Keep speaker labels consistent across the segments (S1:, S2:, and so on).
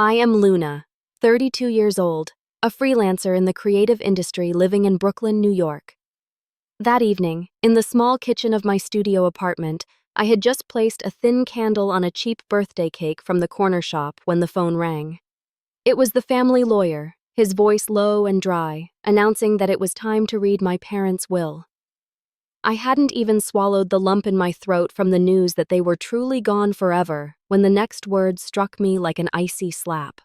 S1: I am Luna, 32 years old, a freelancer in the creative industry living in Brooklyn, New York. That evening, in the small kitchen of my studio apartment, I had just placed a thin candle on a cheap birthday cake from the corner shop when the phone rang. It was the family lawyer, his voice low and dry, announcing that it was time to read my parents' will. I hadn't even swallowed the lump in my throat from the news that they were truly gone forever when the next words struck me like an icy slap.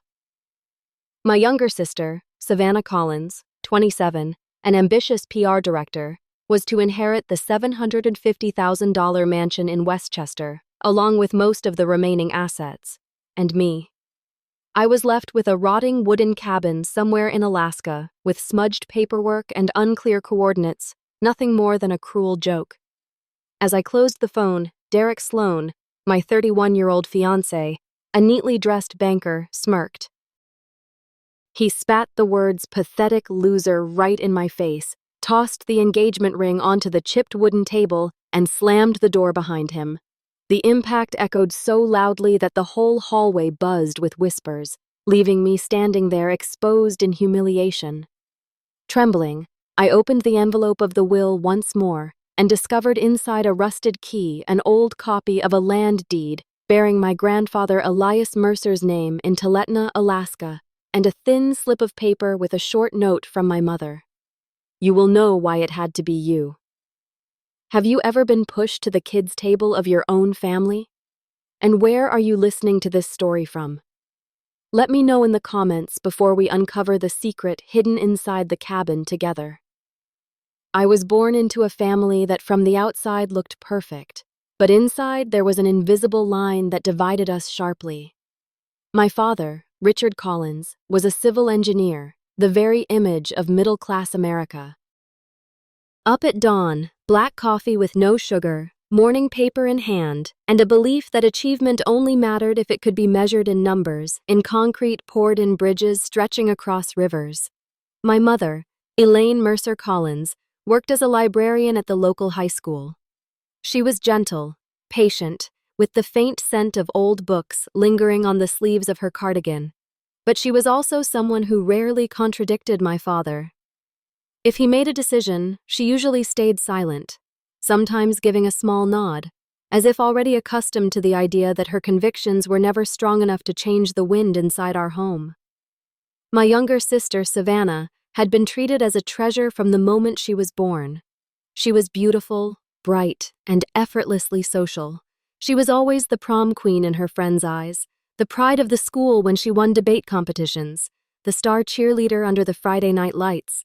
S1: My younger sister, Savannah Collins, 27, an ambitious PR director, was to inherit the $750,000 mansion in Westchester, along with most of the remaining assets, and me. I was left with a rotting wooden cabin somewhere in Alaska with smudged paperwork and unclear coordinates, nothing more than a cruel joke. As I closed the phone, Derek Sloan, my 31-year-old fiancé, a neatly dressed banker, smirked. He spat the words "pathetic loser" right in my face, tossed the engagement ring onto the chipped wooden table, and slammed the door behind him. The impact echoed so loudly that the whole hallway buzzed with whispers, leaving me standing there exposed in humiliation. Trembling, I opened the envelope of the will once more and discovered inside a rusted key an old copy of a land deed bearing my grandfather Elias Mercer's name in Teletna, Alaska, and a thin slip of paper with a short note from my mother. You will know why it had to be you. Have you ever been pushed to the kids' table of your own family? And where are you listening to this story from? Let me know in the comments before we uncover the secret hidden inside the cabin together. I was born into a family that from the outside looked perfect, but inside there was an invisible line that divided us sharply. My father, Richard Collins, was a civil engineer, the very image of middle-class America. Up at dawn, black coffee with no sugar, morning paper in hand, and a belief that achievement only mattered if it could be measured in numbers, in concrete poured in bridges stretching across rivers. My mother, Elaine Mercer Collins, worked as a librarian at the local high school. She was gentle, patient, with the faint scent of old books lingering on the sleeves of her cardigan, but she was also someone who rarely contradicted my father. If he made a decision, she usually stayed silent, sometimes giving a small nod, as if already accustomed to the idea that her convictions were never strong enough to change the wind inside our home. My younger sister, Savannah, had been treated as a treasure from the moment she was born. She was beautiful, bright, and effortlessly social. She was always the prom queen in her friends' eyes, the pride of the school when she won debate competitions, the star cheerleader under the Friday night lights.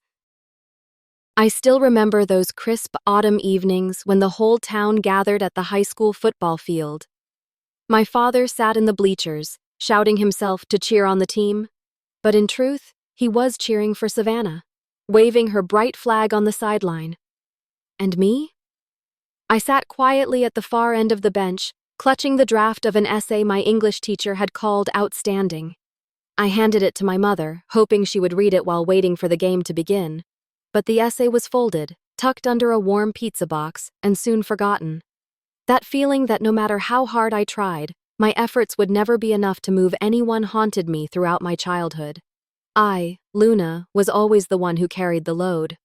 S1: I still remember those crisp autumn evenings when the whole town gathered at the high school football field. My father sat in the bleachers, shouting himself to cheer on the team, but in truth, he was cheering for Savannah, waving her bright flag on the sideline. And me? I sat quietly at the far end of the bench, clutching the draft of an essay my English teacher had called outstanding. I handed it to my mother, hoping she would read it while waiting for the game to begin. But the essay was folded, tucked under a warm pizza box, and soon forgotten. That feeling that no matter how hard I tried, my efforts would never be enough to move anyone haunted me throughout my childhood. I, Luna, was always the one who carried the load.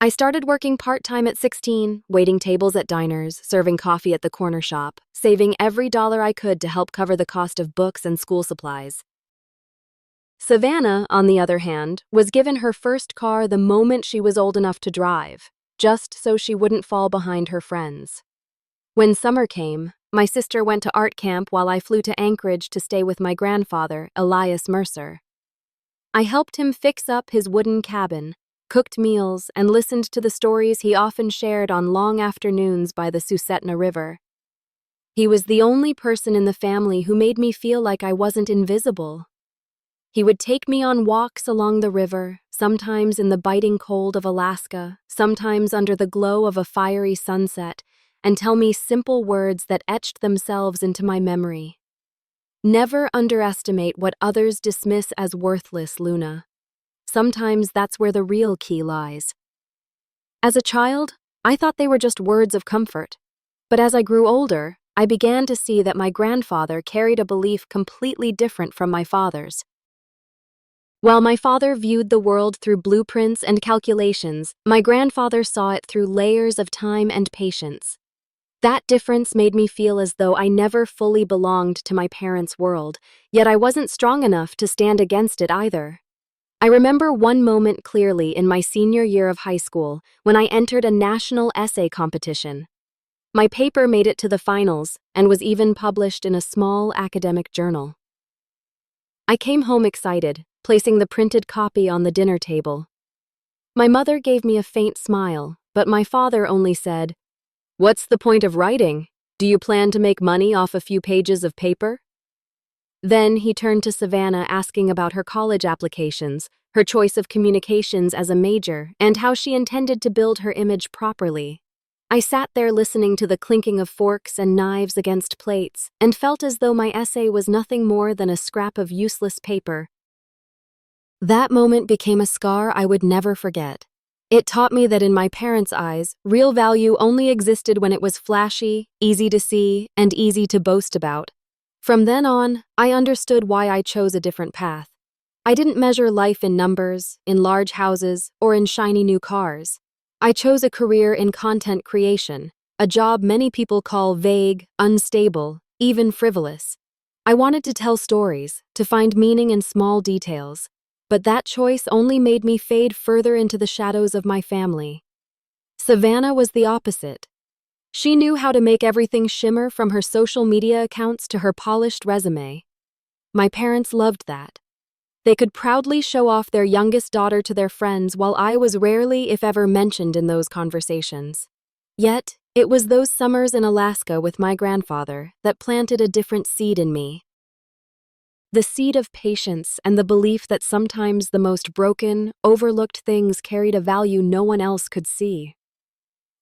S1: I started working part-time at 16, waiting tables at diners, serving coffee at the corner shop, saving every dollar I could to help cover the cost of books and school supplies. Savannah, on the other hand, was given her first car the moment she was old enough to drive, just so she wouldn't fall behind her friends. When summer came, my sister went to art camp while I flew to Anchorage to stay with my grandfather, Elias Mercer. I helped him fix up his wooden cabin, cooked meals, and listened to the stories he often shared on long afternoons by the Susitna River. He was the only person in the family who made me feel like I wasn't invisible. He would take me on walks along the river, sometimes in the biting cold of Alaska, sometimes under the glow of a fiery sunset, and tell me simple words that etched themselves into my memory. Never underestimate what others dismiss as worthless, Luna. Sometimes that's where the real key lies. As a child, I thought they were just words of comfort. But as I grew older, I began to see that my grandfather carried a belief completely different from my father's. While my father viewed the world through blueprints and calculations, my grandfather saw it through layers of time and patience. That difference made me feel as though I never fully belonged to my parents' world, yet I wasn't strong enough to stand against it either. I remember one moment clearly in my senior year of high school when I entered a national essay competition. My paper made it to the finals and was even published in a small academic journal. I came home excited, placing the printed copy on the dinner table. My mother gave me a faint smile, but my father only said, "What's the point of writing? Do you plan to make money off a few pages of paper?" Then he turned to Savannah asking about her college applications, her choice of communications as a major, and how she intended to build her image properly. I sat there listening to the clinking of forks and knives against plates, and felt as though my essay was nothing more than a scrap of useless paper. That moment became a scar I would never forget. It taught me that in my parents' eyes, real value only existed when it was flashy, easy to see, and easy to boast about. From then on, I understood why I chose a different path. I didn't measure life in numbers, in large houses, or in shiny new cars. I chose a career in content creation, a job many people call vague, unstable, even frivolous. I wanted to tell stories, to find meaning in small details, but that choice only made me fade further into the shadows of my family. Savannah was the opposite. She knew how to make everything shimmer from her social media accounts to her polished resume. My parents loved that. They could proudly show off their youngest daughter to their friends while I was rarely, if ever, mentioned in those conversations. Yet, it was those summers in Alaska with my grandfather that planted a different seed in me. The seed of patience and the belief that sometimes the most broken, overlooked things carried a value no one else could see.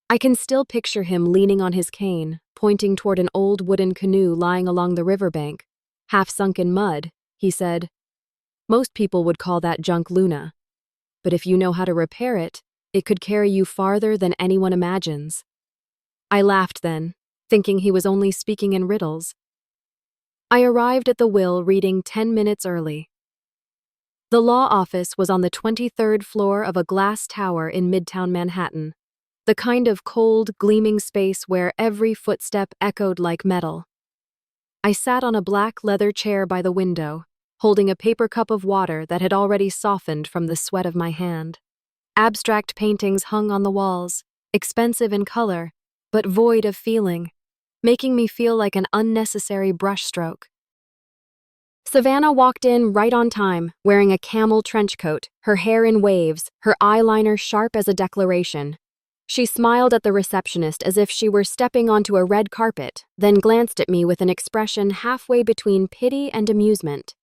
S1: I can still picture him leaning on his cane, pointing toward an old wooden canoe lying along the riverbank. Half sunk in mud, he said, "Most people would call that junk Luna. But if you know how to repair it, it could carry you farther than anyone imagines." I laughed then, thinking he was only speaking in riddles. I arrived at the will reading 10 minutes early. The law office was on the 23rd floor of a glass tower in Midtown Manhattan, the kind of cold, gleaming space where every footstep echoed like metal. I sat on a black leather chair by the window, holding a paper cup of water that had already softened from the sweat of my hand. Abstract paintings hung on the walls, expensive in color, but void of feeling, making me feel like an unnecessary brushstroke. Savannah walked in right on time, wearing a camel trench coat, her hair in waves, her eyeliner sharp as a declaration. She smiled at the receptionist as if she were stepping onto a red carpet, then glanced at me with an expression halfway between pity and amusement.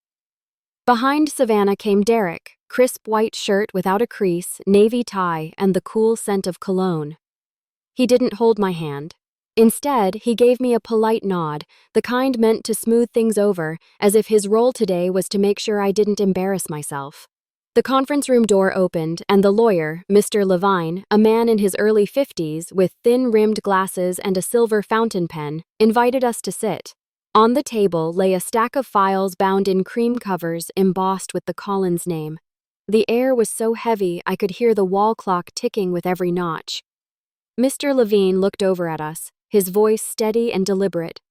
S1: Behind Savannah came Derek, crisp white shirt without a crease, navy tie, and the cool scent of cologne. He didn't hold my hand. Instead, he gave me a polite nod, the kind meant to smooth things over, as if his role today was to make sure I didn't embarrass myself. The conference room door opened, and the lawyer, Mr. Levine, a man in his early 50s with thin-rimmed glasses and a silver fountain pen, invited us to sit. On the table lay a stack of files bound in cream covers embossed with the Collins name. The air was so heavy I could hear the wall clock ticking with every notch. Mr. Levine looked over at us, his voice steady and deliberate.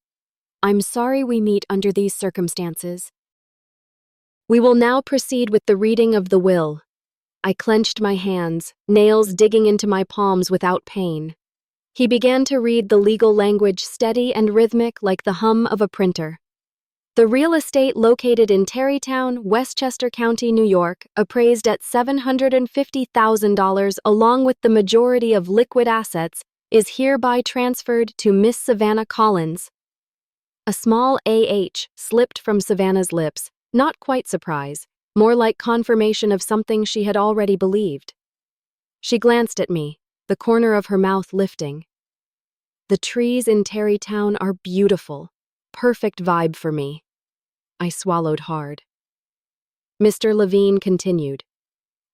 S1: "I'm sorry we meet under these circumstances. We will now proceed with the reading of the will." I clenched my hands, nails digging into my palms without pain. He began to read the legal language steady and rhythmic like the hum of a printer. "The real estate located in Tarrytown, Westchester County, New York, appraised at $750,000 along with the majority of liquid assets, is hereby transferred to Miss Savannah Collins." A small AH slipped from Savannah's lips, not quite surprise, more like confirmation of something she had already believed. She glanced at me, the corner of her mouth lifting. "The trees in Tarrytown are beautiful. Perfect vibe for me." I swallowed hard. Mr. Levine continued.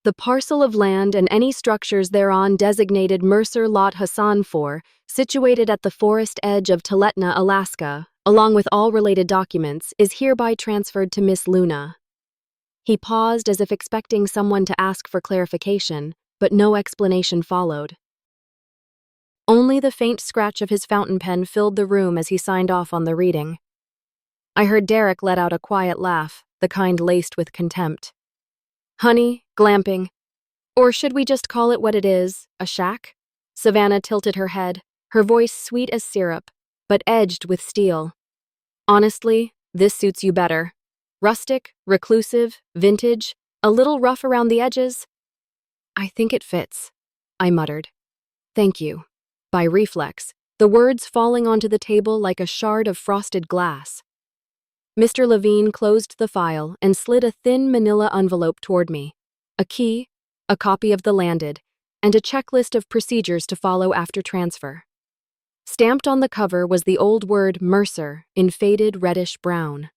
S1: The parcel of land and any structures thereon designated Mercer Lot Hassan 4, situated at the forest edge of Tuletna, Alaska, along with all related documents, is hereby transferred to Miss Luna. He paused as if expecting someone to ask for clarification, but no explanation followed. Only the faint scratch of his fountain pen filled the room as he signed off on the reading. I heard Derek let out a quiet laugh, the kind laced with contempt. Honey, glamping. Or should we just call it what it is, a shack? Savannah tilted her head, her voice sweet as syrup, but edged with steel. Honestly, this suits you better. Rustic, reclusive, vintage, a little rough around the edges. I think it fits, I muttered. Thank you. By reflex, the words falling onto the table like a shard of frosted glass. Mr. Levine closed the file and slid a thin manila envelope toward me. A key, a copy of the landed, and a checklist of procedures to follow after transfer. Stamped on the cover was the old word Mercer in faded reddish brown.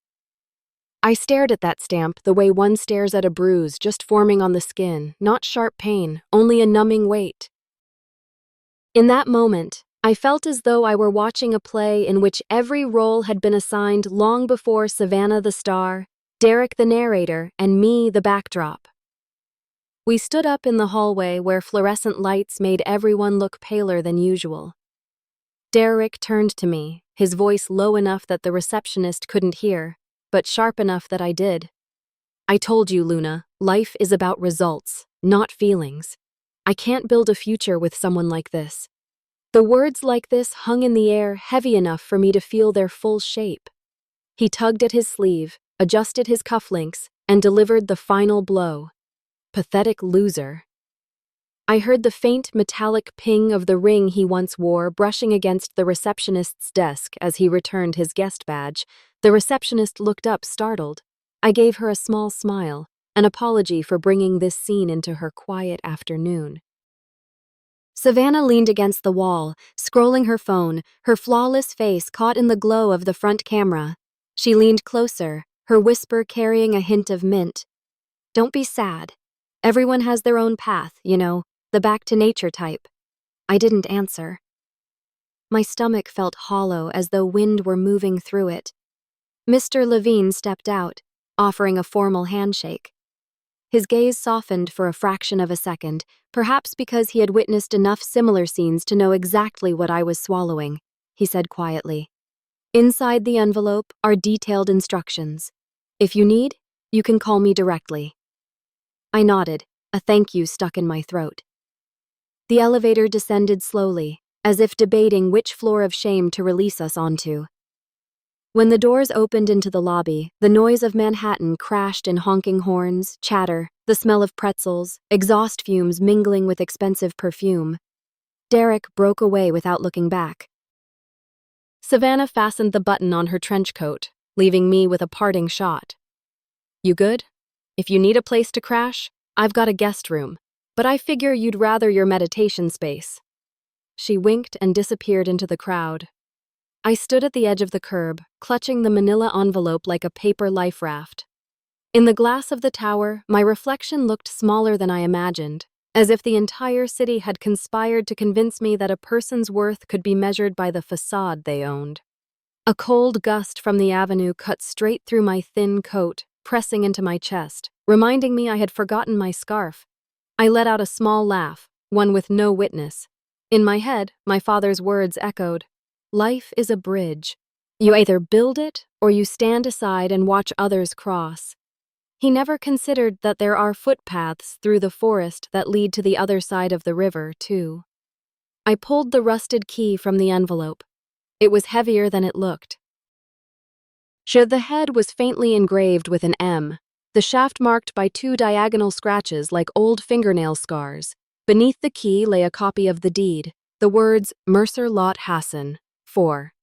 S1: I stared at that stamp the way one stares at a bruise just forming on the skin, not sharp pain, only a numbing weight. In that moment, I felt as though I were watching a play in which every role had been assigned long before Savannah the star, Derek the narrator, and me the backdrop. We stood up in the hallway where fluorescent lights made everyone look paler than usual. Derek turned to me, his voice low enough that the receptionist couldn't hear, but sharp enough that I did. I told you, Luna, life is about results, not feelings. I can't build a future with someone like this. The words like this hung in the air heavy enough for me to feel their full shape. He tugged at his sleeve, adjusted his cufflinks, and delivered the final blow. Pathetic loser. I heard the faint metallic ping of the ring he once wore brushing against the receptionist's desk as he returned his guest badge. The receptionist looked up startled. I gave her a small smile, an apology for bringing this scene into her quiet afternoon. Savannah leaned against the wall, scrolling her phone, her flawless face caught in the glow of the front camera. She leaned closer, her whisper carrying a hint of mint. Don't be sad. Everyone has their own path, you know, the back-to-nature type. I didn't answer. My stomach felt hollow as though wind were moving through it. Mr. Levine stepped out, offering a formal handshake. His gaze softened for a fraction of a second, perhaps because he had witnessed enough similar scenes to know exactly what I was swallowing. He said quietly, "Inside the envelope are detailed instructions. If you need, you can call me directly." I nodded, a thank you stuck in my throat. The elevator descended slowly, as if debating which floor of shame to release us onto. When the doors opened into the lobby, the noise of Manhattan crashed in honking horns, chatter, the smell of pretzels, exhaust fumes mingling with expensive perfume. Derek broke away without looking back. Savannah fastened the button on her trench coat, leaving me with a parting shot. You good? If you need a place to crash, I've got a guest room, but I figure you'd rather your meditation space. She winked and disappeared into the crowd. I stood at the edge of the curb, clutching the manila envelope like a paper life raft. In the glass of the tower, my reflection looked smaller than I imagined, as if the entire city had conspired to convince me that a person's worth could be measured by the facade they owned. A cold gust from the avenue cut straight through my thin coat, pressing into my chest, reminding me I had forgotten my scarf. I let out a small laugh, one with no witness. In my head, my father's words echoed. Life is a bridge. You either build it or you stand aside and watch others cross. He never considered that there are footpaths through the forest that lead to the other side of the river, too. I pulled the rusted key from the envelope. It was heavier than it looked. The head was faintly engraved with an M, the shaft marked by 2 diagonal scratches like old fingernail scars. Beneath the key lay a copy of the deed, the words Mercer Lot Hassan, 4.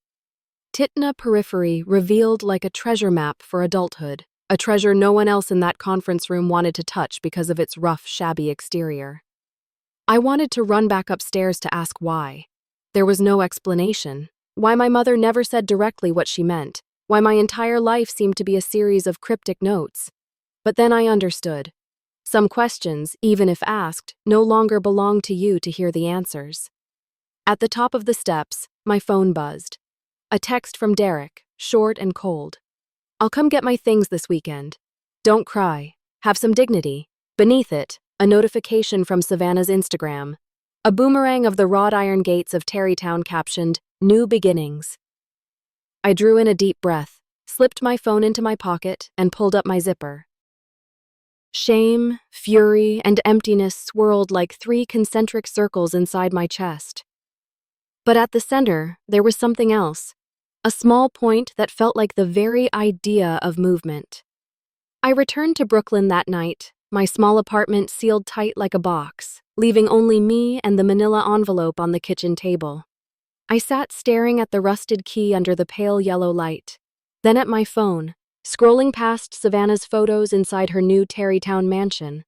S1: Titna Periphery revealed like a treasure map for adulthood, a treasure no one else in that conference room wanted to touch because of its rough, shabby exterior. I wanted to run back upstairs to ask why. There was no explanation. Why my mother never said directly what she meant. Why my entire life seemed to be a series of cryptic notes. But then I understood. Some questions, even if asked, no longer belong to you to hear the answers. At the top of the steps, my phone buzzed. A text from Derek, short and cold. "I'll come get my things this weekend. Don't cry. Have some dignity." Beneath it, a notification from Savannah's Instagram. A boomerang of the wrought iron gates of Terrytown captioned, "New beginnings." I drew in a deep breath, slipped my phone into my pocket, and pulled up my zipper. Shame, fury, and emptiness swirled like 3 concentric circles inside my chest. But at the center, there was something else, a small point that felt like the very idea of movement. I returned to Brooklyn that night, my small apartment sealed tight like a box, leaving only me and the manila envelope on the kitchen table. I sat staring at the rusted key under the pale yellow light, then at my phone, scrolling past Savannah's photos inside her new Terrytown mansion.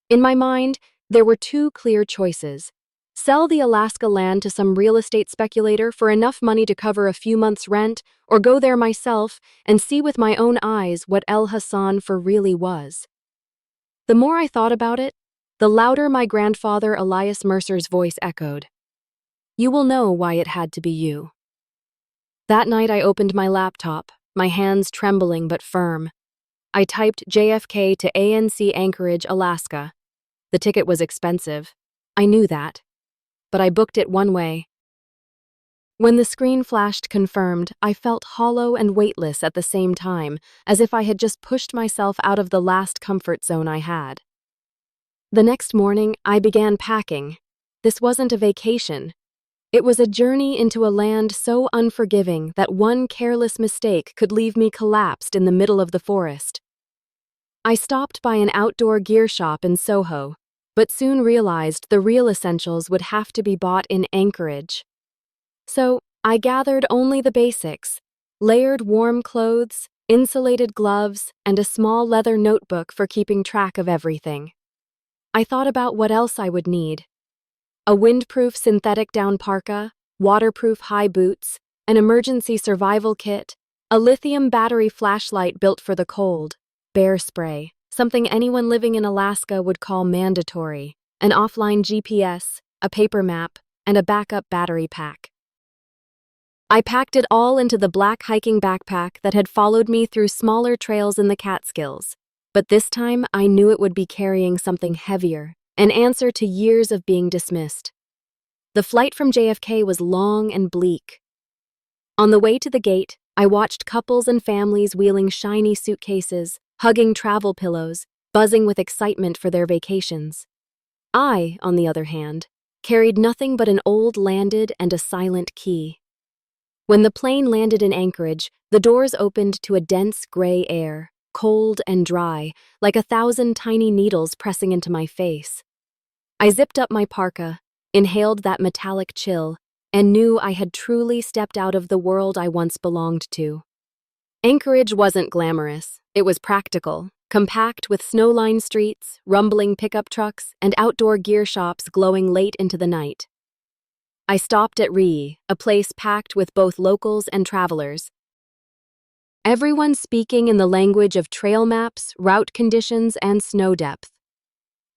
S1: In my mind, there were 2 clear choices. Sell the Alaska land to some real estate speculator for enough money to cover a few months' rent, or go there myself and see with my own eyes what El Hassan for really was. The more I thought about it, the louder my grandfather Elias Mercer's voice echoed. "You will know why it had to be you." That night I opened my laptop, my hands trembling but firm. I typed JFK to ANC Anchorage, Alaska. The ticket was expensive. I knew that. But I booked it one way. When the screen flashed confirmed, I felt hollow and weightless at the same time, as if I had just pushed myself out of the last comfort zone I had. The next morning, I began packing. This wasn't a vacation. It was a journey into a land so unforgiving that one careless mistake could leave me collapsed in the middle of the forest. I stopped by an outdoor gear shop in Soho, but soon realized the real essentials would have to be bought in Anchorage. So, I gathered only the basics: layered warm clothes, insulated gloves, and a small leather notebook for keeping track of everything. I thought about what else I would need: a windproof synthetic down parka, waterproof high boots, an emergency survival kit, a lithium battery flashlight built for the cold, bear spray, something anyone living in Alaska would call mandatory, an offline GPS, a paper map, and a backup battery pack. I packed it all into the black hiking backpack that had followed me through smaller trails in the Catskills, but this time I knew it would be carrying something heavier, an answer to years of being dismissed. The flight from JFK was long and bleak. On the way to the gate, I watched couples and families wheeling shiny suitcases, hugging travel pillows, buzzing with excitement for their vacations. I, on the other hand, carried nothing but an old landed and a silent key. When the plane landed in Anchorage, the doors opened to a dense gray air, cold and dry, like 1,000 tiny needles pressing into my face. I zipped up my parka, inhaled that metallic chill, and knew I had truly stepped out of the world I once belonged to. Anchorage wasn't glamorous. It was practical, compact with snow-lined streets, rumbling pickup trucks, and outdoor gear shops glowing late into the night. I stopped at Rii, a place packed with both locals and travelers. Everyone speaking in the language of trail maps, route conditions, and snow depth.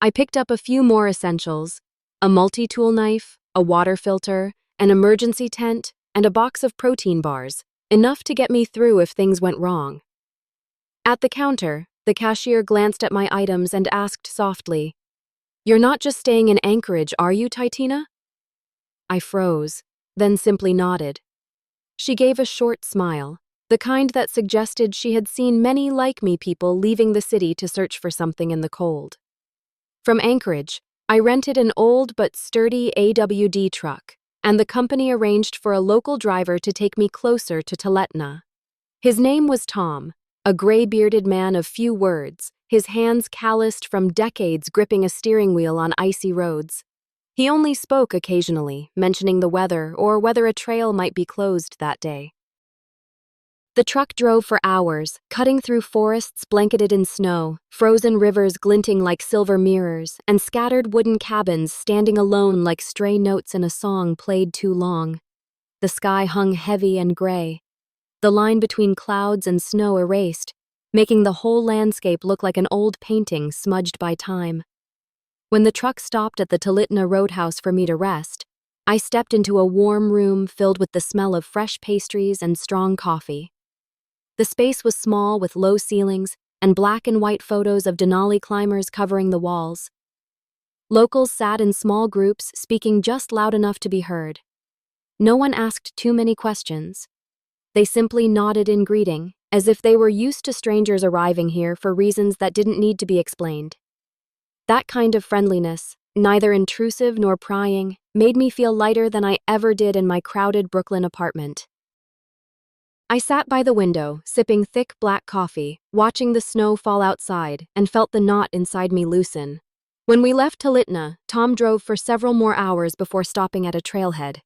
S1: I picked up a few more essentials: a multi-tool knife, a water filter, an emergency tent, and a box of protein bars, enough to get me through if things went wrong. At the counter, the cashier glanced at my items and asked softly, "You're not just staying in Anchorage, are you, Titina?" I froze, then simply nodded. She gave a short smile, the kind that suggested she had seen many like-me people leaving the city to search for something in the cold. From Anchorage, I rented an old but sturdy AWD truck, and the company arranged for a local driver to take me closer to Tuletna. His name was Tom, a gray-bearded man of few words, his hands calloused from decades gripping a steering wheel on icy roads. He only spoke occasionally, mentioning the weather or whether a trail might be closed that day. The truck drove for hours, cutting through forests blanketed in snow, frozen rivers glinting like silver mirrors, and scattered wooden cabins standing alone like stray notes in a song played too long. The sky hung heavy and gray, the line between clouds and snow erased, making the whole landscape look like an old painting smudged by time. When the truck stopped at the Talitna Roadhouse for me to rest, I stepped into a warm room filled with the smell of fresh pastries and strong coffee. The space was small with low ceilings and black and white photos of Denali climbers covering the walls. Locals sat in small groups, speaking just loud enough to be heard. No one asked too many questions. They simply nodded in greeting, as if they were used to strangers arriving here for reasons that didn't need to be explained. That kind of friendliness, neither intrusive nor prying, made me feel lighter than I ever did in my crowded Brooklyn apartment. I sat by the window, sipping thick black coffee, watching the snow fall outside, and felt the knot inside me loosen. When we left Talitna, Tom drove for several more hours before stopping at a trailhead.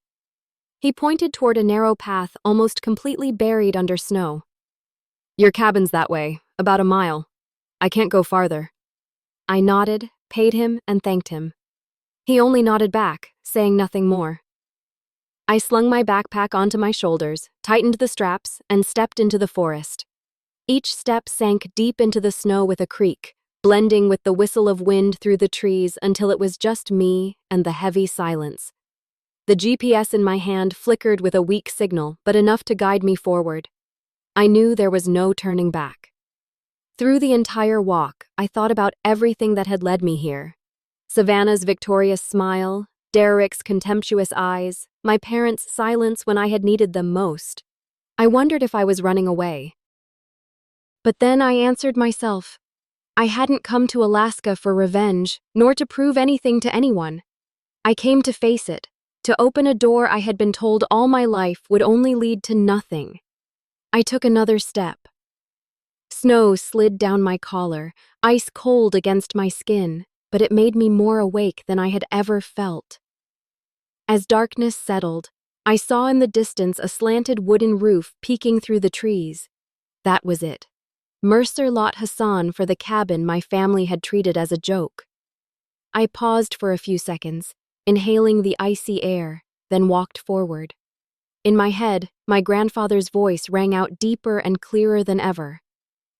S1: He pointed toward a narrow path almost completely buried under snow. "Your cabin's that way, about a mile. I can't go farther." I nodded, paid him, and thanked him. He only nodded back, saying nothing more. I slung my backpack onto my shoulders, tightened the straps, and stepped into the forest. Each step sank deep into the snow with a creak, blending with the whistle of wind through the trees until it was just me and the heavy silence. The GPS in my hand flickered with a weak signal, but enough to guide me forward. I knew there was no turning back. Through the entire walk, I thought about everything that had led me here. Savannah's victorious smile, Derek's contemptuous eyes, my parents' silence when I had needed them most. I wondered if I was running away. But then I answered myself. I hadn't come to Alaska for revenge, nor to prove anything to anyone. I came to face it, to open a door I had been told all my life would only lead to nothing. I took another step. Snow slid down my collar, ice cold against my skin, but it made me more awake than I had ever felt. As darkness settled, I saw in the distance a slanted wooden roof peeking through the trees. That was it. Mercer Lot Hassan for the cabin my family had treated as a joke. I paused for a few seconds, inhaling the icy air, then walked forward. In my head, my grandfather's voice rang out deeper and clearer than ever.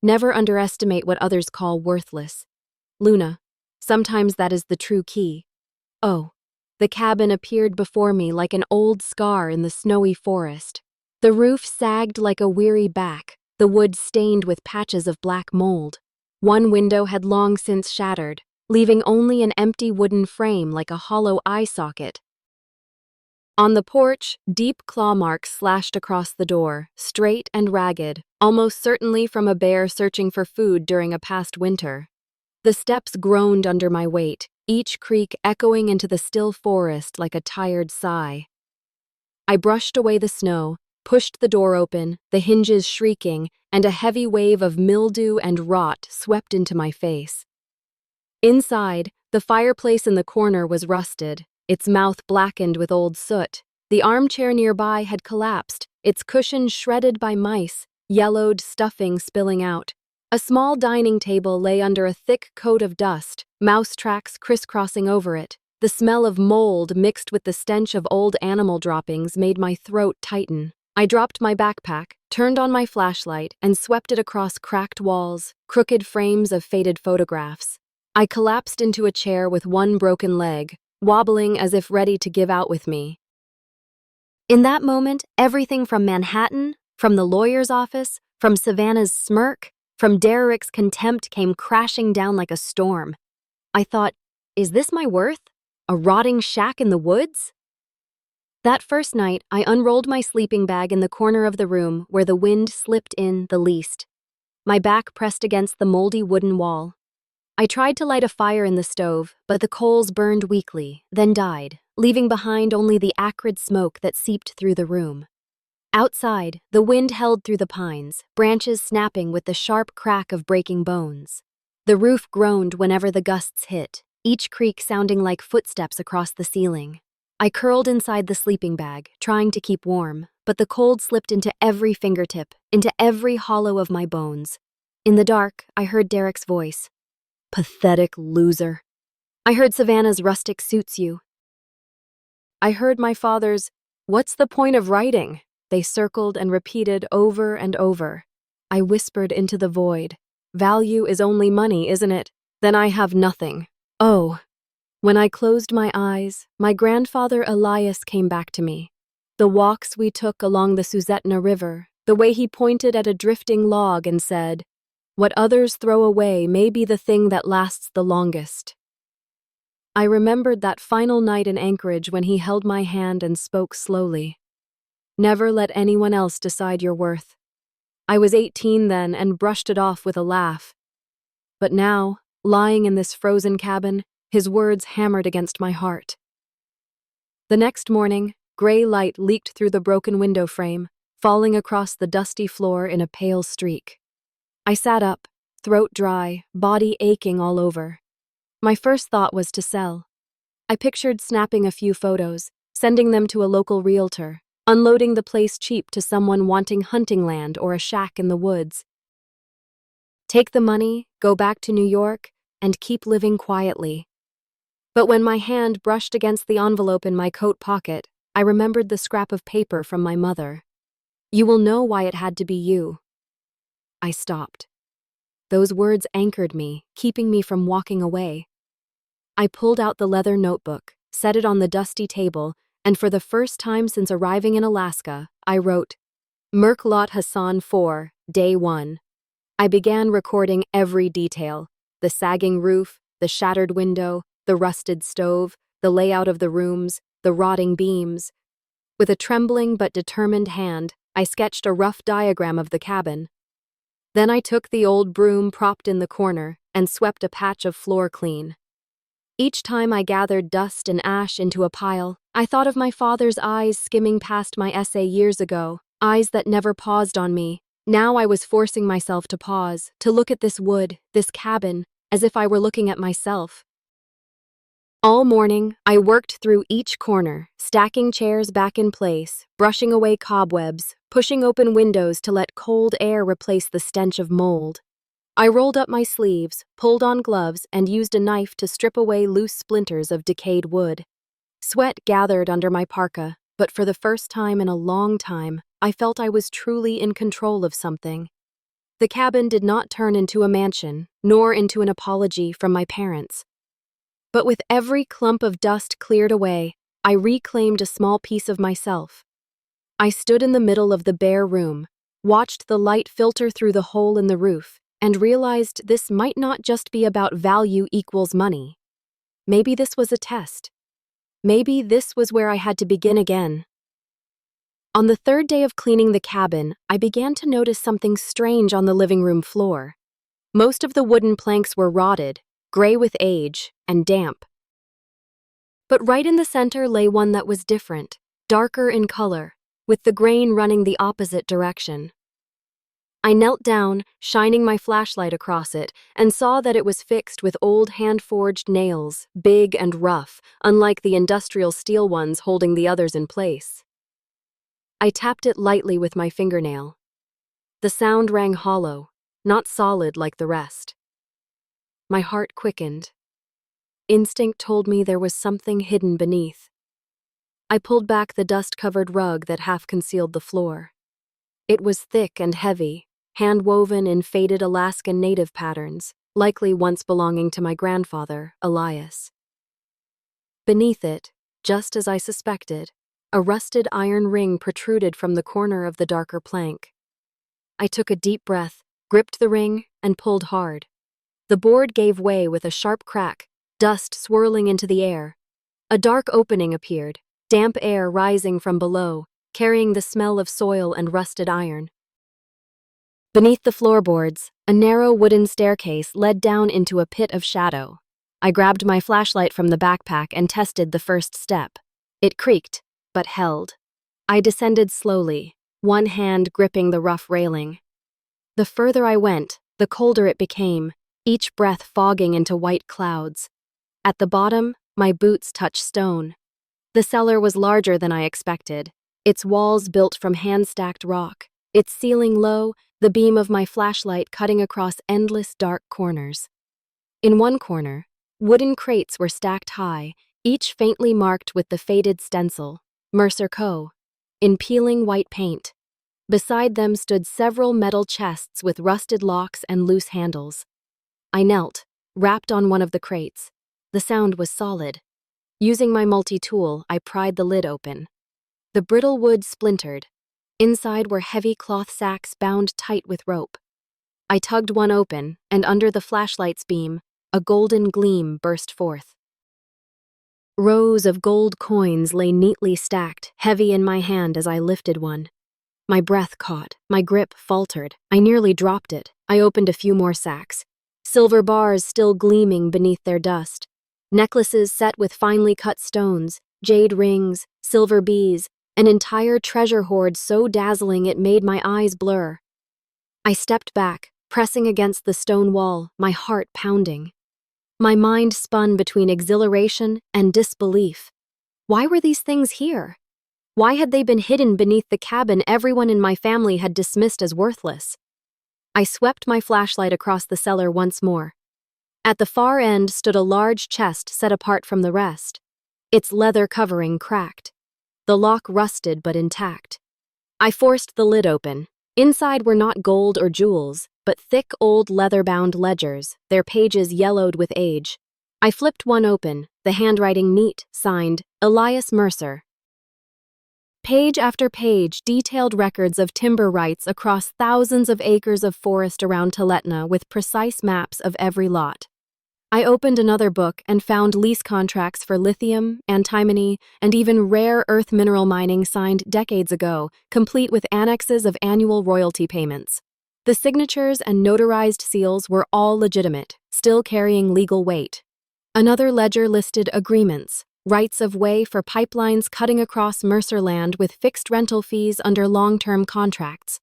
S1: Never underestimate what others call worthless. Luna, sometimes that is the true key. Oh, the cabin appeared before me like an old scar in the snowy forest. The roof sagged like a weary back, the wood stained with patches of black mold. One window had long since shattered, leaving only an empty wooden frame like a hollow eye socket. On the porch, deep claw marks slashed across the door, straight and ragged, almost certainly from a bear searching for food during a past winter. The steps groaned under my weight, each creak echoing into the still forest like a tired sigh. I brushed away the snow, pushed the door open, the hinges shrieking, and a heavy wave of mildew and rot swept into my face. Inside, the fireplace in the corner was rusted, its mouth blackened with old soot. The armchair nearby had collapsed, its cushion shredded by mice, yellowed stuffing spilling out. A small dining table lay under a thick coat of dust, mouse tracks crisscrossing over it. The smell of mold mixed with the stench of old animal droppings made my throat tighten. I dropped my backpack, turned on my flashlight, and swept it across cracked walls, crooked frames of faded photographs. I collapsed into a chair with one broken leg, wobbling as if ready to give out with me. In that moment, everything from Manhattan, from the lawyer's office, from Savannah's smirk, from Derek's contempt came crashing down like a storm. I thought, is this my worth? A rotting shack in the woods? That first night, I unrolled my sleeping bag in the corner of the room where the wind slipped in the least. My back pressed against the moldy wooden wall. I tried to light a fire in the stove, but the coals burned weakly, then died, leaving behind only the acrid smoke that seeped through the room. Outside, the wind held through the pines, branches snapping with the sharp crack of breaking bones. The roof groaned whenever the gusts hit, each creak sounding like footsteps across the ceiling. I curled inside the sleeping bag, trying to keep warm, but the cold slipped into every fingertip, into every hollow of my bones. In the dark, I heard Derek's voice. Pathetic loser. I heard Savannah's rustic suits you. I heard my father's, what's the point of writing? They circled and repeated over and over. I whispered into the void. Value is only money, isn't it? Then I have nothing. Oh. When I closed my eyes, my grandfather Elias came back to me. The walks we took along the Suzetna River, the way he pointed at a drifting log and said, "What others throw away may be the thing that lasts the longest." I remembered that final night in Anchorage when he held my hand and spoke slowly. "Never let anyone else decide your worth." I was 18 then and brushed it off with a laugh. But now, lying in this frozen cabin, his words hammered against my heart. The next morning, gray light leaked through the broken window frame, falling across the dusty floor in a pale streak. I sat up, throat dry, body aching all over. My first thought was to sell. I pictured snapping a few photos, sending them to a local realtor, unloading the place cheap to someone wanting hunting land or a shack in the woods. Take the money, go back to New York, and keep living quietly. But when my hand brushed against the envelope in my coat pocket, I remembered the scrap of paper from my mother. "You will know why it had to be you." I stopped. Those words anchored me, keeping me from walking away. I pulled out the leather notebook, set it on the dusty table, and for the first time since arriving in Alaska, I wrote, "Merklot Hassan 4, Day 1. I began recording every detail: the sagging roof, the shattered window, the rusted stove, the layout of the rooms, the rotting beams. With a trembling but determined hand, I sketched a rough diagram of the cabin. Then I took the old broom propped in the corner and swept a patch of floor clean. Each time I gathered dust and ash into a pile, I thought of my father's eyes skimming past my essay years ago, eyes that never paused on me. Now I was forcing myself to pause, to look at this wood, this cabin, as if I were looking at myself. All morning, I worked through each corner, stacking chairs back in place, brushing away cobwebs, pushing open windows to let cold air replace the stench of mold. I rolled up my sleeves, pulled on gloves, and used a knife to strip away loose splinters of decayed wood. Sweat gathered under my parka, but for the first time in a long time, I felt I was truly in control of something. The cabin did not turn into a mansion, nor into an apology from my parents. But with every clump of dust cleared away, I reclaimed a small piece of myself. I stood in the middle of the bare room, watched the light filter through the hole in the roof, and realized this might not just be about value equals money. Maybe this was a test. Maybe this was where I had to begin again. On the third day of cleaning the cabin, I began to notice something strange on the living room floor. Most of the wooden planks were rotted, gray with age, and damp. But right in the center lay one that was different, darker in color, with the grain running the opposite direction. I knelt down, shining my flashlight across it, and saw that it was fixed with old hand-forged nails, big and rough, unlike the industrial steel ones holding the others in place. I tapped it lightly with my fingernail. The sound rang hollow, not solid like the rest. My heart quickened. Instinct told me there was something hidden beneath. I pulled back the dust-covered rug that half concealed the floor. It was thick and heavy, hand-woven in faded Alaskan native patterns, likely once belonging to my grandfather, Elias. Beneath it, just as I suspected, a rusted iron ring protruded from the corner of the darker plank. I took a deep breath, gripped the ring, and pulled hard. The board gave way with a sharp crack, dust swirling into the air. A dark opening appeared, damp air rising from below, carrying the smell of soil and rusted iron. Beneath the floorboards, a narrow wooden staircase led down into a pit of shadow. I grabbed my flashlight from the backpack and tested the first step. It creaked, but held. I descended slowly, one hand gripping the rough railing. The further I went, the colder it became, each breath fogging into white clouds. At the bottom, my boots touched stone. The cellar was larger than I expected, its walls built from hand-stacked rock, its ceiling low, the beam of my flashlight cutting across endless dark corners. In one corner, wooden crates were stacked high, each faintly marked with the faded stencil, Mercer Co., in peeling white paint. Beside them stood several metal chests with rusted locks and loose handles. I knelt, rapped on one of the crates. The sound was solid. Using my multi-tool, I pried the lid open. The brittle wood splintered. Inside were heavy cloth sacks bound tight with rope. I tugged one open, and under the flashlight's beam, a golden gleam burst forth. Rows of gold coins lay neatly stacked, heavy in my hand as I lifted one. My breath caught, my grip faltered. I nearly dropped it. I opened a few more sacks. Silver bars still gleaming beneath their dust. Necklaces set with finely cut stones, jade rings, silver bees, an entire treasure hoard so dazzling it made my eyes blur. I stepped back, pressing against the stone wall, my heart pounding. My mind spun between exhilaration and disbelief. Why were these things here? Why had they been hidden beneath the cabin everyone in my family had dismissed as worthless? I swept my flashlight across the cellar once more. At the far end stood a large chest set apart from the rest. Its leather covering cracked. The lock rusted but intact. I forced the lid open. Inside were not gold or jewels, but thick old leather-bound ledgers, their pages yellowed with age. I flipped one open, the handwriting neat, signed, Elias Mercer. Page after page detailed records of timber rights across thousands of acres of forest around Tuletna with precise maps of every lot. I opened another book and found lease contracts for lithium, antimony, and even rare earth mineral mining signed decades ago, complete with annexes of annual royalty payments. The signatures and notarized seals were all legitimate, still carrying legal weight. Another ledger listed agreements, rights of way for pipelines cutting across Mercer land with fixed rental fees under long-term contracts.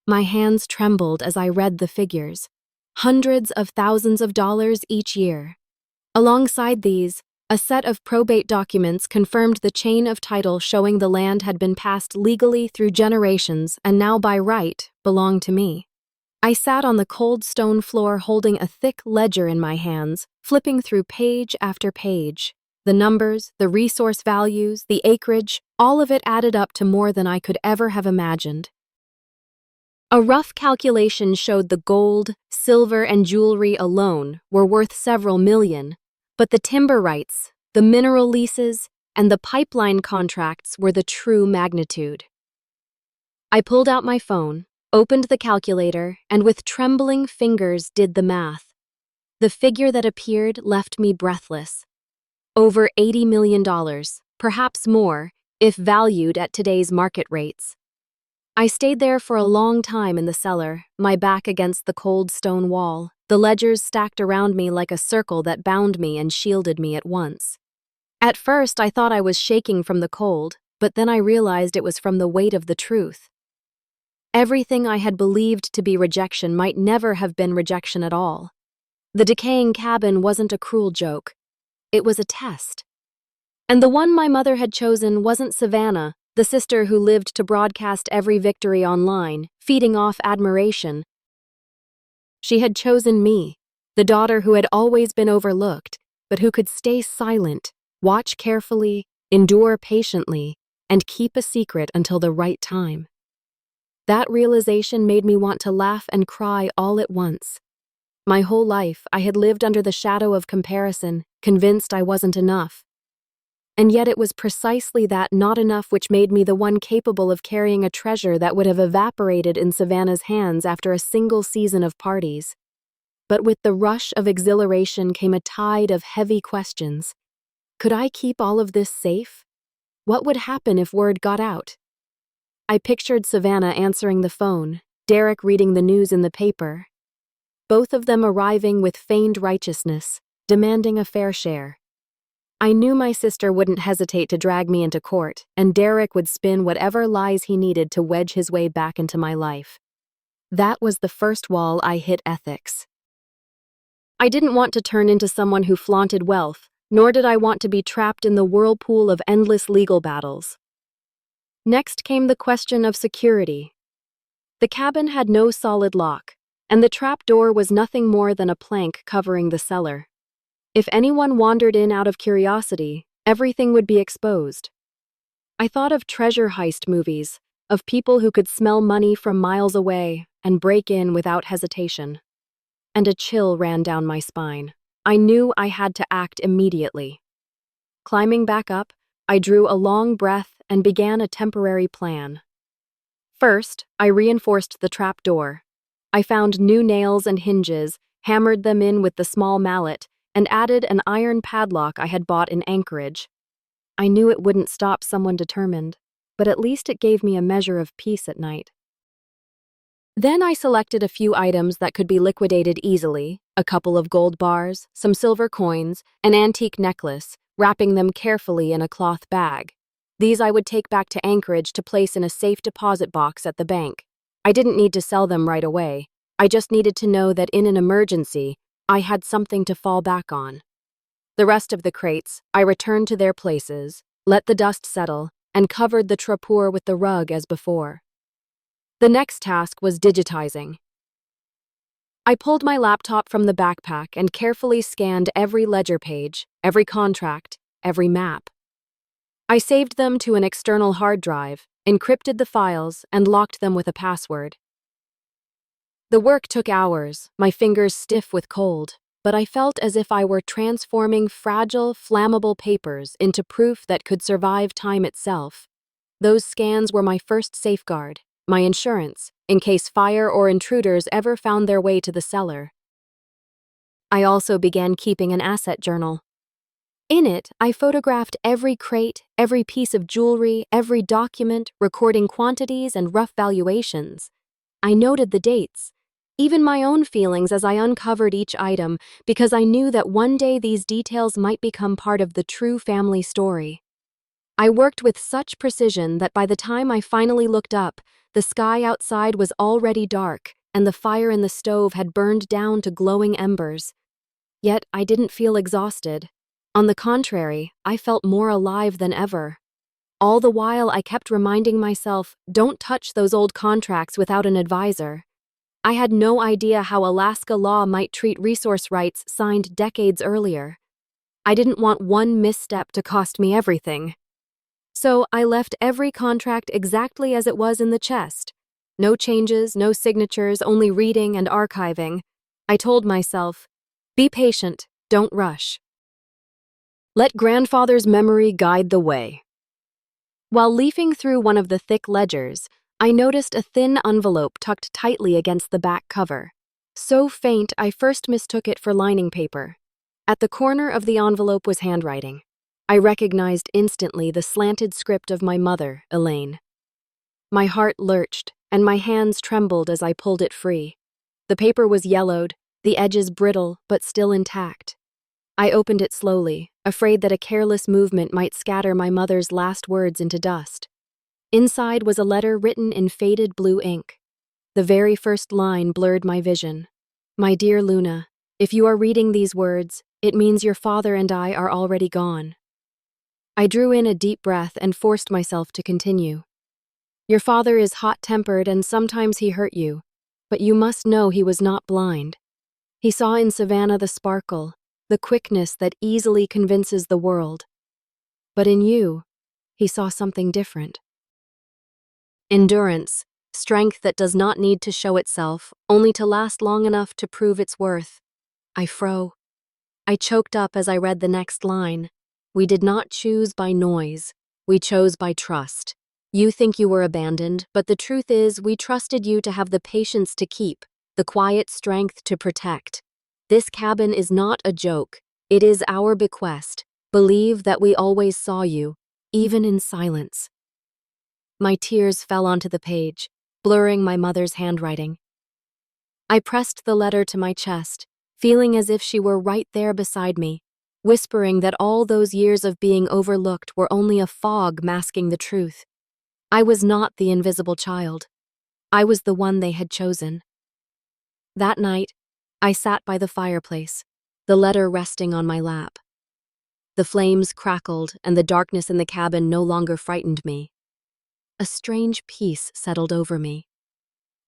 S1: My hands trembled as I read the figures. Hundreds of thousands of dollars each year. Alongside these, a set of probate documents confirmed the chain of title showing the land had been passed legally through generations and now by right belonged to me. I sat on the cold stone floor holding a thick ledger in my hands, flipping through page after page. The numbers, the resource values, the acreage, all of it added up to more than I could ever have imagined. A rough calculation showed the gold, silver, and jewelry alone were worth several million, but the timber rights, the mineral leases, and the pipeline contracts were the true magnitude. I pulled out my phone, opened the calculator, and with trembling fingers did the math. The figure that appeared left me breathless. Over $80 million, perhaps more, if valued at today's market rates. I stayed there for a long time in the cellar, my back against the cold stone wall, the ledgers stacked around me like a circle that bound me and shielded me at once. At first, I thought I was shaking from the cold, but then I realized it was from the weight of the truth. Everything I had believed to be rejection might never have been rejection at all. The decaying cabin wasn't a cruel joke. It was a test. And the one my mother had chosen wasn't Savannah, the sister who lived to broadcast every victory online, feeding off admiration. She had chosen me, the daughter who had always been overlooked, but who could stay silent, watch carefully, endure patiently, and keep a secret until the right time. That realization made me want to laugh and cry all at once. My whole life, I had lived under the shadow of comparison, convinced I wasn't enough. And yet it was precisely that not enough which made me the one capable of carrying a treasure that would have evaporated in Savannah's hands after a single season of parties. But with the rush of exhilaration came a tide of heavy questions. Could I keep all of this safe? What would happen if word got out? I pictured Savannah answering the phone, Derek reading the news in the paper, both of them arriving with feigned righteousness, demanding a fair share. I knew my sister wouldn't hesitate to drag me into court, and Derek would spin whatever lies he needed to wedge his way back into my life. That was the first wall I hit ethics. I didn't want to turn into someone who flaunted wealth, nor did I want to be trapped in the whirlpool of endless legal battles. Next came the question of security. The cabin had no solid lock, and the trap door was nothing more than a plank covering the cellar. If anyone wandered in out of curiosity, everything would be exposed. I thought of treasure heist movies, of people who could smell money from miles away and break in without hesitation. And a chill ran down my spine. I knew I had to act immediately. Climbing back up, I drew a long breath and began a temporary plan. First, I reinforced the trap door. I found new nails and hinges, hammered them in with the small mallet, and added an iron padlock I had bought in Anchorage. I knew it wouldn't stop someone determined, but at least it gave me a measure of peace at night. Then I selected a few items that could be liquidated easily, a couple of gold bars, some silver coins, an antique necklace, wrapping them carefully in a cloth bag. These I would take back to Anchorage to place in a safe deposit box at the bank. I didn't need to sell them right away. I just needed to know that in an emergency, I had something to fall back on. The rest of the crates, I returned to their places, let the dust settle, and covered the trapdoor with the rug as before. The next task was digitizing. I pulled my laptop from the backpack and carefully scanned every ledger page, every contract, every map. I saved them to an external hard drive, encrypted the files, and locked them with a password. The work took hours, my fingers stiff with cold, but I felt as if I were transforming fragile, flammable papers into proof that could survive time itself. Those scans were my first safeguard, my insurance, in case fire or intruders ever found their way to the cellar. I also began keeping an asset journal. In it, I photographed every crate, every piece of jewelry, every document, recording quantities and rough valuations. I noted the dates, even my own feelings as I uncovered each item, because I knew that one day these details might become part of the true family story. I worked with such precision that by the time I finally looked up, the sky outside was already dark, and the fire in the stove had burned down to glowing embers. Yet I didn't feel exhausted. On the contrary, I felt more alive than ever. All the while, I kept reminding myself, don't touch those old contracts without an advisor. I had no idea how Alaska law might treat resource rights signed decades earlier. I didn't want one misstep to cost me everything. So I left every contract exactly as it was in the chest. No changes, no signatures, only reading and archiving. I told myself, be patient, don't rush. Let grandfather's memory guide the way. While leafing through one of the thick ledgers, I noticed a thin envelope tucked tightly against the back cover. So faint, I first mistook it for lining paper. At the corner of the envelope was handwriting. I recognized instantly the slanted script of my mother, Elaine. My heart lurched, and my hands trembled as I pulled it free. The paper was yellowed, the edges brittle, but still intact. I opened it slowly, afraid that a careless movement might scatter my mother's last words into dust. Inside was a letter written in faded blue ink. The very first line blurred my vision. My dear Luna, if you are reading these words, it means your father and I are already gone. I drew in a deep breath and forced myself to continue. Your father is hot-tempered and sometimes he hurt you, but you must know he was not blind. He saw in Savannah the sparkle, the quickness that easily convinces the world. But in you, he saw something different. Endurance, strength that does not need to show itself, only to last long enough to prove its worth. I choked up as I read the next line. We did not choose by noise. We chose by trust. You think you were abandoned, but the truth is we trusted you to have the patience to keep, the quiet strength to protect. This cabin is not a joke. It is our bequest. Believe that we always saw you, even in silence. My tears fell onto the page, blurring my mother's handwriting. I pressed the letter to my chest, feeling as if she were right there beside me, whispering that all those years of being overlooked were only a fog masking the truth. I was not the invisible child. I was the one they had chosen. That night, I sat by the fireplace, the letter resting on my lap. The flames crackled, and the darkness in the cabin no longer frightened me. A strange peace settled over me.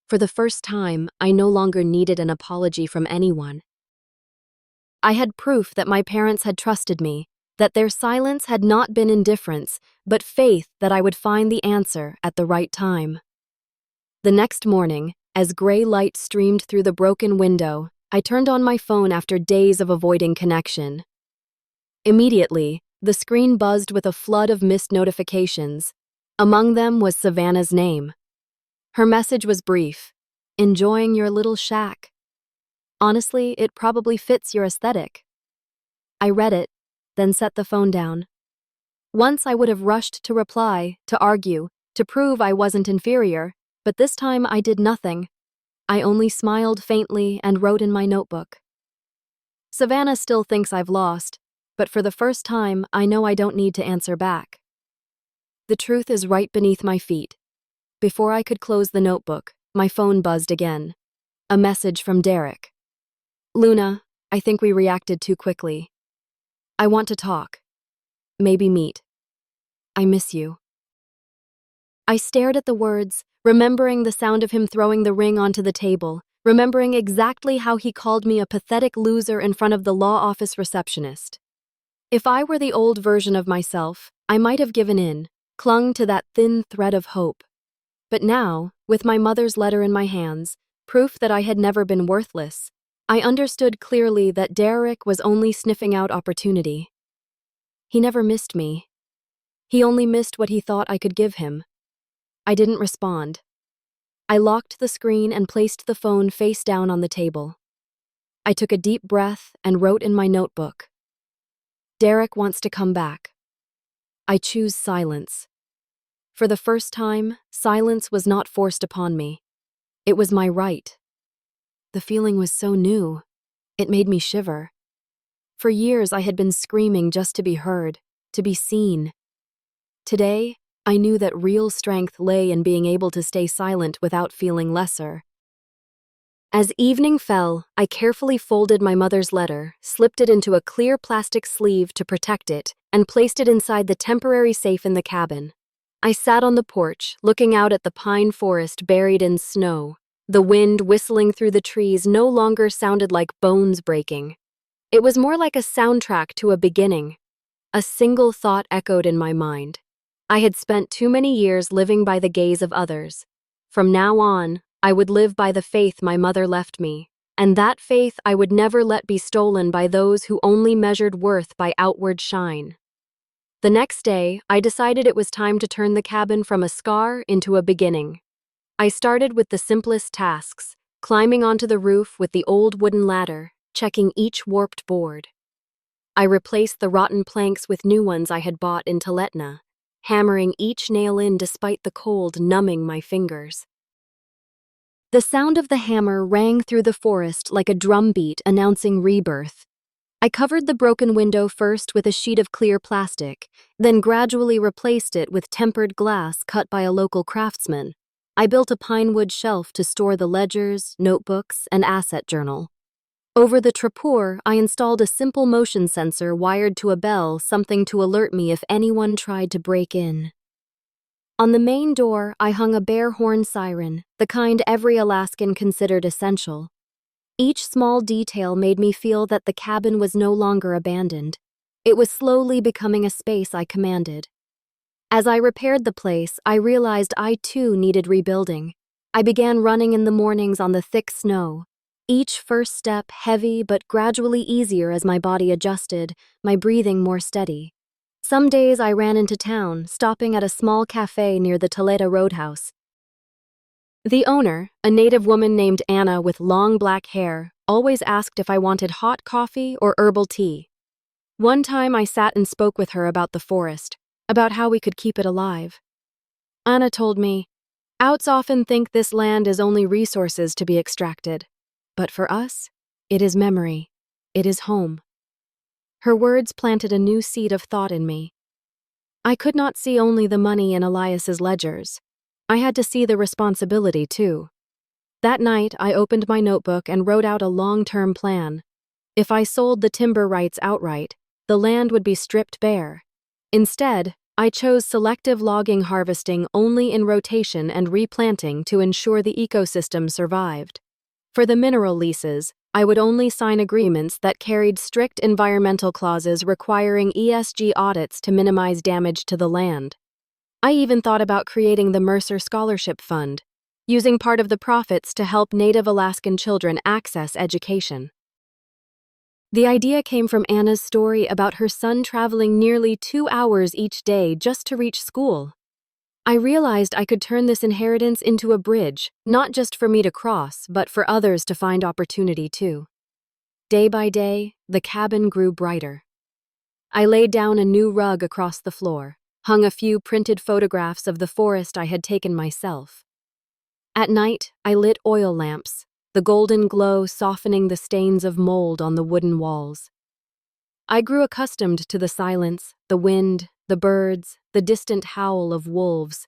S1: For the first time, I no longer needed an apology from anyone. I had proof that my parents had trusted me, that their silence had not been indifference, but faith that I would find the answer at the right time. The next morning, as gray light streamed through the broken window, I turned on my phone after days of avoiding connection. Immediately, the screen buzzed with a flood of missed notifications. Among them was Savannah's name. Her message was brief: "Enjoying your little shack. Honestly, it probably fits your aesthetic." I read it, then set the phone down. Once I would have rushed to reply, to argue, to prove I wasn't inferior, but this time I did nothing. I only smiled faintly and wrote in my notebook. Savannah still thinks I've lost, but for the first time, I know I don't need to answer back. The truth is right beneath my feet. Before I could close the notebook, my phone buzzed again. A message from Derek. "Luna, I think we reacted too quickly. I want to talk. Maybe meet. I miss you." I stared at the words, remembering the sound of him throwing the ring onto the table, remembering exactly how he called me a pathetic loser in front of the law office receptionist. If I were the old version of myself, I might have given in, clung to that thin thread of hope. But now, with my mother's letter in my hands, proof that I had never been worthless, I understood clearly that Derek was only sniffing out opportunity. He never missed me. He only missed what he thought I could give him. I didn't respond. I locked the screen and placed the phone face down on the table. I took a deep breath and wrote in my notebook: "Derek wants to come back. I choose silence." For the first time, silence was not forced upon me. It was my right. The feeling was so new. It made me shiver. For years I had been screaming just to be heard, to be seen. Today, I knew that real strength lay in being able to stay silent without feeling lesser. As evening fell, I carefully folded my mother's letter, slipped it into a clear plastic sleeve to protect it, and placed it inside the temporary safe in the cabin. I sat on the porch, looking out at the pine forest buried in snow. The wind whistling through the trees no longer sounded like bones breaking. It was more like a soundtrack to a beginning. A single thought echoed in my mind. I had spent too many years living by the gaze of others. From now on, I would live by the faith my mother left me, and that faith I would never let be stolen by those who only measured worth by outward shine. The next day, I decided it was time to turn the cabin from a scar into a beginning. I started with the simplest tasks, climbing onto the roof with the old wooden ladder, checking each warped board. I replaced the rotten planks with new ones I had bought in Tletna, hammering each nail in despite the cold numbing my fingers. The sound of the hammer rang through the forest like a drumbeat announcing rebirth. I covered the broken window first with a sheet of clear plastic, then gradually replaced it with tempered glass cut by a local craftsman. I built a pinewood shelf to store the ledgers, notebooks, and asset journal. Over the trapdoor, I installed a simple motion sensor wired to a bell, something to alert me if anyone tried to break in. On the main door, I hung a bear horn siren, the kind every Alaskan considered essential. Each small detail made me feel that the cabin was no longer abandoned. It was slowly becoming a space I commanded. As I repaired the place, I realized I too needed rebuilding. I began running in the mornings on the thick snow. Each first step heavy but gradually easier as my body adjusted, my breathing more steady. Some days I ran into town, stopping at a small cafe near the Toledo Roadhouse. The owner, a native woman named Anna with long black hair, always asked if I wanted hot coffee or herbal tea. One time I sat and spoke with her about the forest, about how we could keep it alive. Anna told me, "Outs often think this land is only resources to be extracted. But for us, it is memory. It is home." Her words planted a new seed of thought in me. I could not see only the money in Elias's ledgers. I had to see the responsibility, too. That night, I opened my notebook and wrote out a long-term plan. If I sold the timber rights outright, the land would be stripped bare. Instead, I chose selective logging, harvesting only in rotation and replanting to ensure the ecosystem survived. For the mineral leases, I would only sign agreements that carried strict environmental clauses requiring ESG audits to minimize damage to the land. I even thought about creating the Mercer Scholarship Fund, using part of the profits to help Native Alaskan children access education. The idea came from Anna's story about her son traveling nearly 2 hours each day just to reach school. I realized I could turn this inheritance into a bridge, not just for me to cross, but for others to find opportunity too. Day by day, the cabin grew brighter. I laid down a new rug across the floor, hung a few printed photographs of the forest I had taken myself. At night, I lit oil lamps, the golden glow softening the stains of mold on the wooden walls. I grew accustomed to the silence, the wind, the birds, the distant howl of wolves.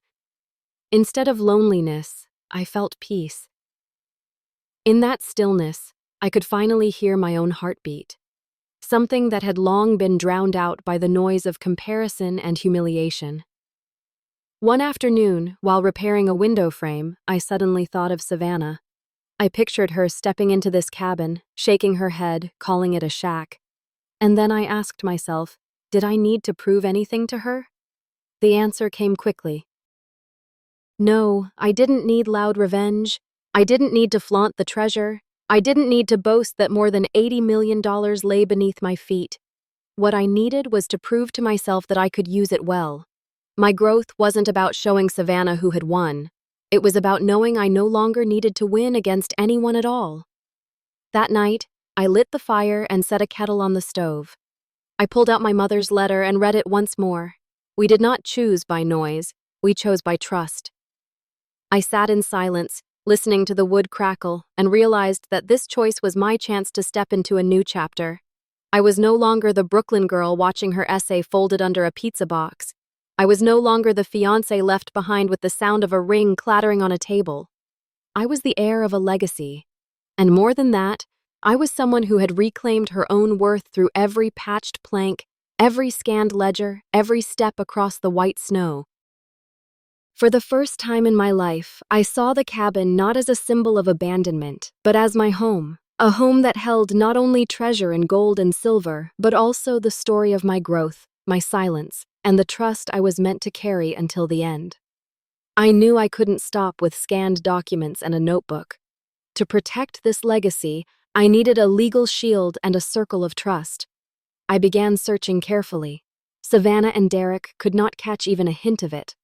S1: Instead of loneliness, I felt peace. In that stillness, I could finally hear my own heartbeat, something that had long been drowned out by the noise of comparison and humiliation. One afternoon, while repairing a window frame, I suddenly thought of Savannah. I pictured her stepping into this cabin, shaking her head, calling it a shack. And then I asked myself, did I need to prove anything to her? The answer came quickly. No, I didn't need loud revenge. I didn't need to flaunt the treasure. I didn't need to boast that more than $80 million lay beneath my feet. What I needed was to prove to myself that I could use it well. My growth wasn't about showing Savannah who had won. It was about knowing I no longer needed to win against anyone at all. That night, I lit the fire and set a kettle on the stove. I pulled out my mother's letter and read it once more. We did not choose by noise, we chose by trust. I sat in silence, listening to the wood crackle, and realized that this choice was my chance to step into a new chapter. I was no longer the Brooklyn girl watching her essay folded under a pizza box. I was no longer the fiancé left behind with the sound of a ring clattering on a table. I was the heir of a legacy. And more than that, I was someone who had reclaimed her own worth through every patched plank, every scanned ledger, every step across the white snow. For the first time in my life, I saw the cabin not as a symbol of abandonment, but as my home, a home that held not only treasure in gold and silver, but also the story of my growth, my silence, and the trust I was meant to carry until the end. I knew I couldn't stop with scanned documents and a notebook. To protect this legacy, I needed a legal shield and a circle of trust. I began searching carefully. Savannah and Derek could not catch even a hint of it.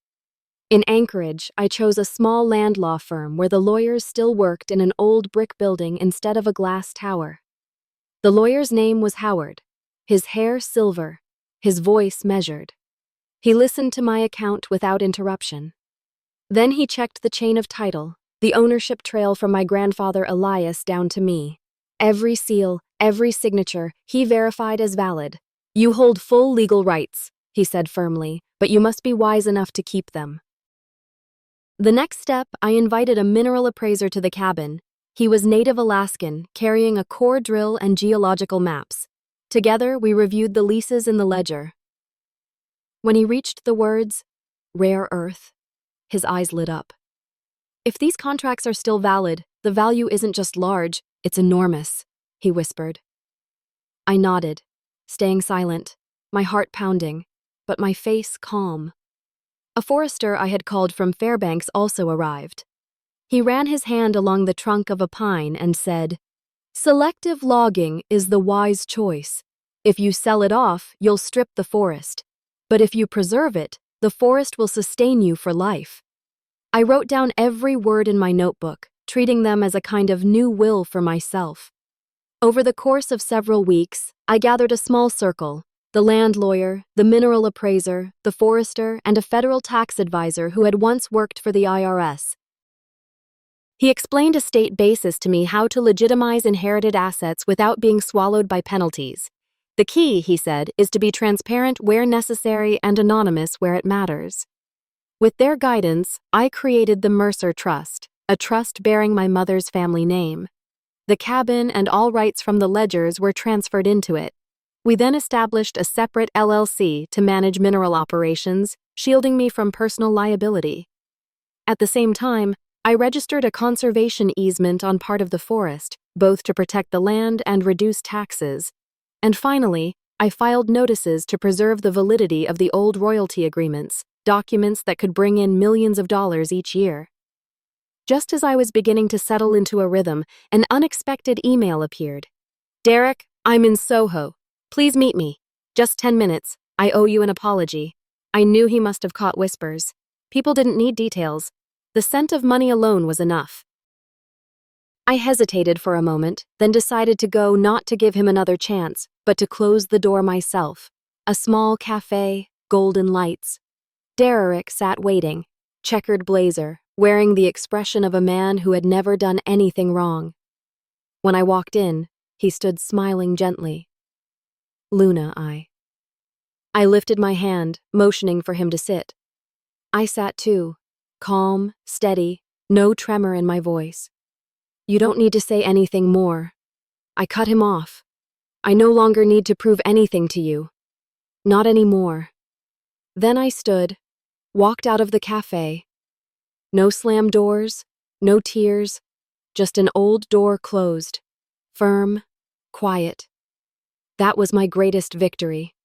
S1: In Anchorage, I chose a small land law firm where the lawyers still worked in an old brick building instead of a glass tower. The lawyer's name was Howard, his hair silver, his voice measured. He listened to my account without interruption. Then he checked the chain of title, the ownership trail from my grandfather Elias down to me. Every seal, every signature, he verified as valid. You hold full legal rights, he said firmly, but you must be wise enough to keep them. The next step, I invited a mineral appraiser to the cabin. He was Native Alaskan, carrying a core drill and geological maps. Together, we reviewed the leases in the ledger. When he reached the words, rare earth, his eyes lit up. If these contracts are still valid, the value isn't just large, it's enormous, he whispered. I nodded, staying silent, my heart pounding, but my face calm. A forester I had called from Fairbanks also arrived. He ran his hand along the trunk of a pine and said, selective logging is the wise choice. If you sell it off, you'll strip the forest. But if you preserve it, the forest will sustain you for life. I wrote down every word in my notebook, treating them as a kind of new will for myself. Over the course of several weeks, I gathered a small circle, the land lawyer, the mineral appraiser, the forester, and a federal tax advisor who had once worked for the IRS. He explained a state basis to me how to legitimize inherited assets without being swallowed by penalties. The key, he said, is to be transparent where necessary and anonymous where it matters. With their guidance, I created the Mercer Trust, a trust bearing my mother's family name. The cabin and all rights from the ledgers were transferred into it. We then established a separate LLC to manage mineral operations, shielding me from personal liability. At the same time, I registered a conservation easement on part of the forest, both to protect the land and reduce taxes. And finally, I filed notices to preserve the validity of the old royalty agreements, documents that could bring in millions of dollars each year. Just as I was beginning to settle into a rhythm, an unexpected email appeared. "Derek, I'm in Soho. Please meet me. Just 10 minutes. I owe you an apology." I knew he must have caught whispers. People didn't need details. The scent of money alone was enough. I hesitated for a moment, then decided to go, not to give him another chance, but to close the door myself. A small cafe, golden lights. Derek sat waiting, checkered blazer, wearing the expression of a man who had never done anything wrong. When I walked in, he stood smiling gently. "Luna, I lifted my hand, motioning for him to sit. I sat too, calm, steady, no tremor in my voice. "You don't need to say anything more." I cut him off. "I no longer need to prove anything to you. Not anymore." Then I stood, walked out of the cafe. No slam doors, no tears, just an old door closed, firm, quiet. That was my greatest victory.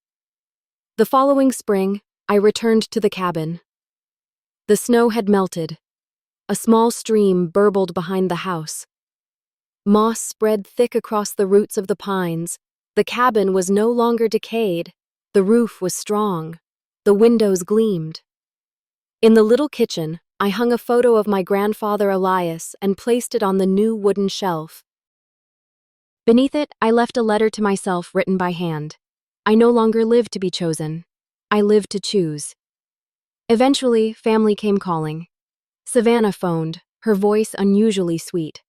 S1: The following spring, I returned to the cabin. The snow had melted. A small stream burbled behind the house. Moss spread thick across the roots of the pines. The cabin was no longer decayed. The roof was strong. The windows gleamed. In the little kitchen, I hung a photo of my grandfather Elias and placed it on the new wooden shelf. Beneath it, I left a letter to myself written by hand. I no longer lived to be chosen. I lived to choose. Eventually, family came calling. Savannah phoned, her voice unusually sweet.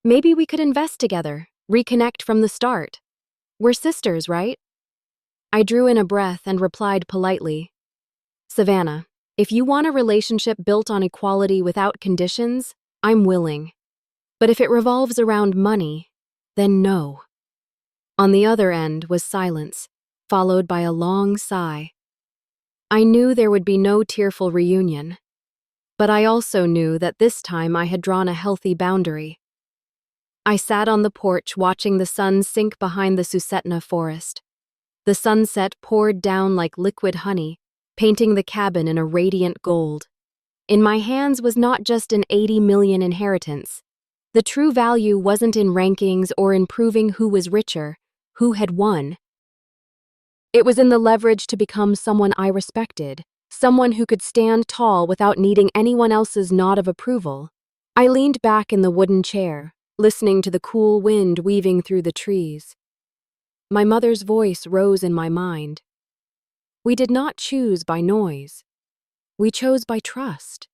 S1: "Maybe we could invest together, reconnect from the start. We're sisters, right?" I drew in a breath and replied politely, "Savannah, if you want a relationship built on equality without conditions, I'm willing. But if it revolves around money, then no." On the other end was silence, followed by a long sigh. I knew there would be no tearful reunion. But I also knew that this time I had drawn a healthy boundary. I sat on the porch watching the sun sink behind the Susetna forest. The sunset poured down like liquid honey, painting the cabin in a radiant gold. In my hands was not just an 80 million inheritance. The true value wasn't in rankings or in proving who was richer, who had won. It was in the leverage to become someone I respected, someone who could stand tall without needing anyone else's nod of approval. I leaned back in the wooden chair, listening to the cool wind weaving through the trees. My mother's voice rose in my mind. We did not choose by noise. We chose by trust.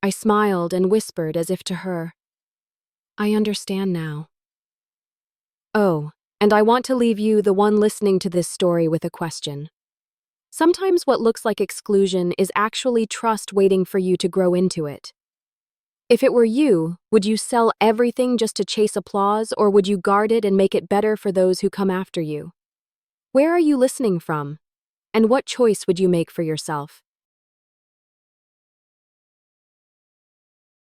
S1: I smiled and whispered as if to her, "I understand now." Oh, and I want to leave you, the one listening to this story, with a question. Sometimes what looks like exclusion is actually trust waiting for you to grow into it. If it were you, would you sell everything just to chase applause, or would you guard it and make it better for those who come after you? Where are you listening from? And what choice would you make for yourself?